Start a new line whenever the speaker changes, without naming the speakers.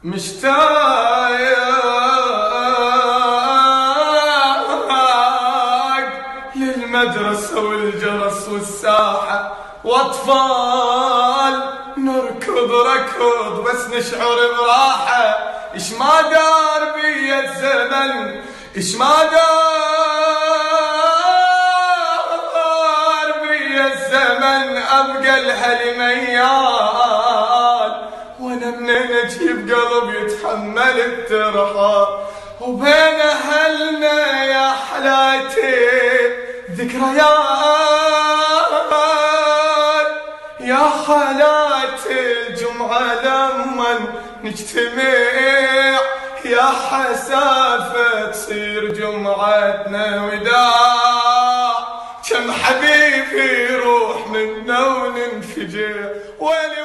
مشتاق للمدرسة والجرس والساحة واطفال نركض ركض بس نشعر براحة. اش ما دار بيا الزمن، اش ما دار بيا الزمن، ابقى لهالميال وانا منين اجيب قلب يتحمل الترحال. وبين اهلنا يا حلاتي ذكريات، يا حالاتي الجمعة لما نجتمع يا حسافة تصير جمعتنا وداع. كم حبيبي يروح منا وننفجع، ويلي